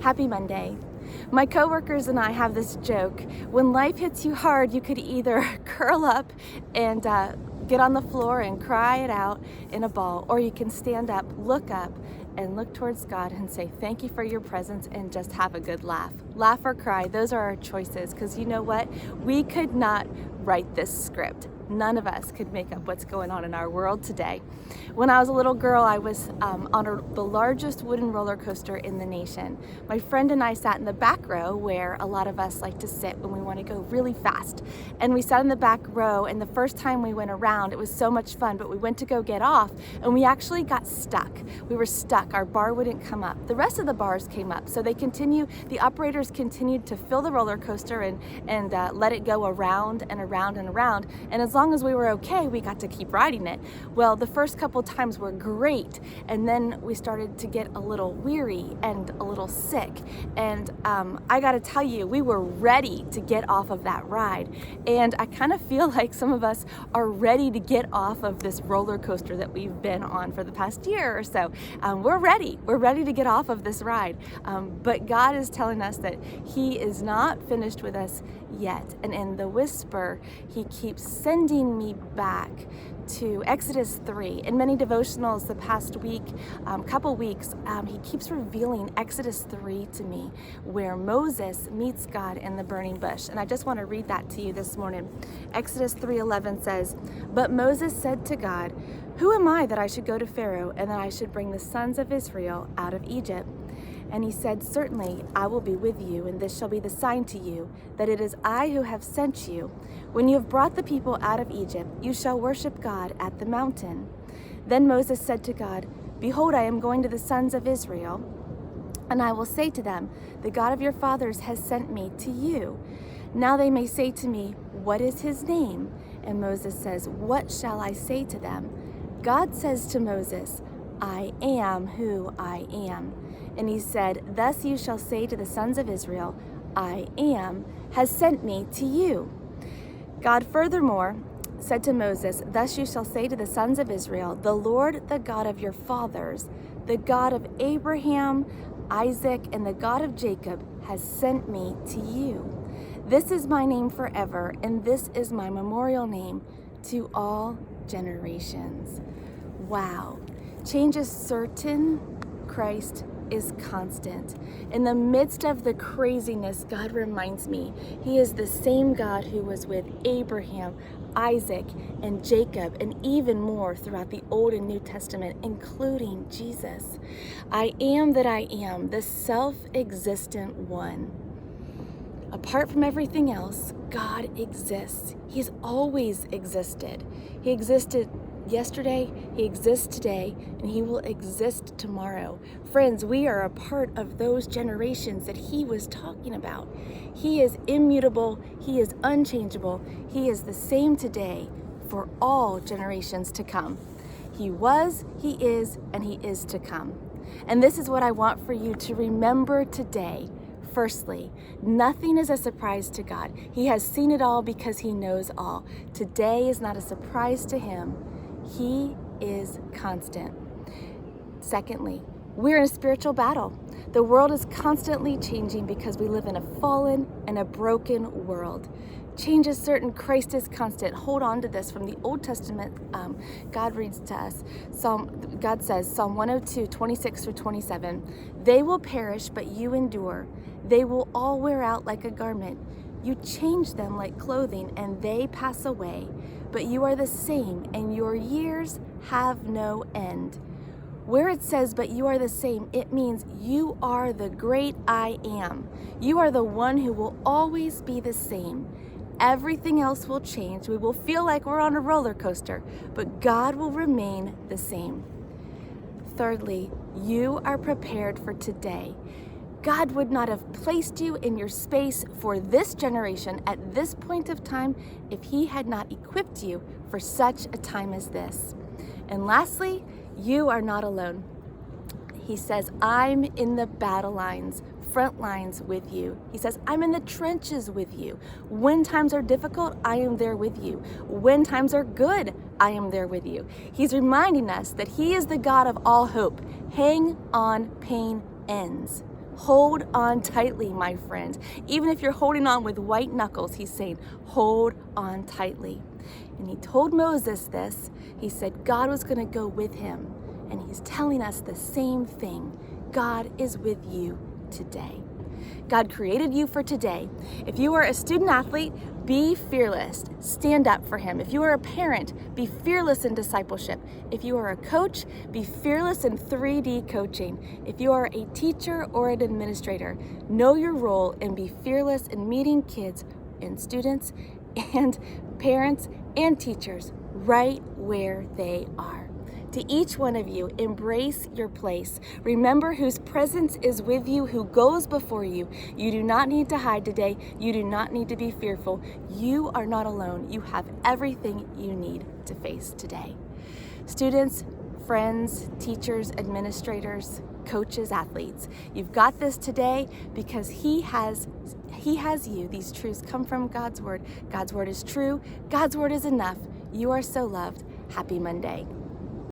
Happy Monday. My coworkers and I have this joke. When life hits you hard, you could either curl up and get on the floor and cry it out in a ball, or you can stand up, and look towards God and say, thank you for your presence, and just have a good laugh. Laugh or cry, those are our choices, because you know what? We could not write this script. None of us could make up what's going on in our world today. When I was a little girl, I was on the largest wooden roller coaster in the nation. My friend and I sat in the back row, where a lot of us like to sit when we want to go really fast. And we sat in the back row, and the first time we went around, it was so much fun, but we went to go get off, and we actually got stuck. We were stuck. Our bar wouldn't come up. The rest of the bars came up, so the operators continued to fill the roller coaster and let it go around and around and around. And as long as we were okay, we got to keep riding it. Well, the first couple times were great, and then we started to get a little weary and a little sick. And I gotta tell you, we were ready to get off of that ride. And I kind of feel like some of us are ready to get off of this roller coaster that we've been on for the past year or so. We're ready. We're ready to get off of this ride. But God is telling us that He is not finished with us yet. And in the whisper, He keeps sending me back to Exodus 3. In many devotionals the past week, couple weeks, He keeps revealing Exodus 3 to me, where Moses meets God in the burning bush. And I just want to read that to you this morning. Exodus 3:11 says, "But Moses said to God, 'Who am I that I should go to Pharaoh and that I should bring the sons of Israel out of Egypt?' And he said, 'Certainly I will be with you, and this shall be the sign to you, that it is I who have sent you. When you have brought the people out of Egypt, you shall worship God at the mountain.' Then Moses said to God, 'Behold, I am going to the sons of Israel, and I will say to them, the God of your fathers has sent me to you. Now they may say to me, what is his name?' And Moses says, 'What shall I say to them?' God says to Moses, 'I am who I am.' And he said, 'Thus you shall say to the sons of Israel, I am has sent me to you.' God furthermore said to Moses, 'Thus you shall say to the sons of Israel, the Lord, the God of your fathers, the God of Abraham, Isaac, and the God of Jacob has sent me to you. This is my name forever, and this is my memorial name to all generations.'" Wow. Change is certain. Christ is constant. In the midst of the craziness, God reminds me He is the same God who was with Abraham, Isaac, and Jacob, and even more throughout the Old and New Testament, including Jesus. I am that I am, the self-existent one. Apart from everything else, God exists. He's always existed. He existed yesterday, He exists today, and He will exist tomorrow. Friends, we are a part of those generations that He was talking about. He is immutable, He is unchangeable, He is the same today for all generations to come. He was, He is, and He is to come. And this is what I want for you to remember today. Firstly, nothing is a surprise to God. He has seen it all because He knows all. Today is not a surprise to Him. He is constant. Secondly, we're in a spiritual battle. The world is constantly changing because we live in a fallen and a broken world. Change is certain, Christ is constant. Hold on to this from the Old Testament. God reads to us. God says, Psalm 102, 26 through 27, "They will perish, but you endure. They will all wear out like a garment. You change them like clothing, and they pass away. But you are the same, and your years have no end." Where it says, "but you are the same," it means you are the great I am. You are the one who will always be the same. Everything else will change. We will feel like we're on a roller coaster, but God will remain the same. Thirdly, you are prepared for today. God would not have placed you in your space for this generation at this point of time if He had not equipped you for such a time as this. And lastly, you are not alone. He says, "I'm in the battle lines, front lines with you." He says, "I'm in the trenches with you. When times are difficult, I am there with you. When times are good, I am there with you." He's reminding us that He is the God of all hope. Hang on, pain ends. Hold on tightly, my friend. Even if you're holding on with white knuckles, he's saying, hold on tightly. And he told Moses this. He said God was going to go with him. And he's telling us the same thing. God is with you today. God created you for today. If you are a student athlete, be fearless. Stand up for him. If you are a parent, be fearless in discipleship. If you are a coach, be fearless in 3D coaching. If you are a teacher or an administrator, know your role and be fearless in meeting kids and students and parents and teachers right where they are. To each one of you, embrace your place. Remember whose presence is with you, who goes before you. You do not need to hide today. You do not need to be fearful. You are not alone. You have everything you need to face today. Students, friends, teachers, administrators, coaches, athletes, you've got this today because He has you. These truths come from God's Word. God's Word is true. God's Word is enough. You are so loved. Happy Monday.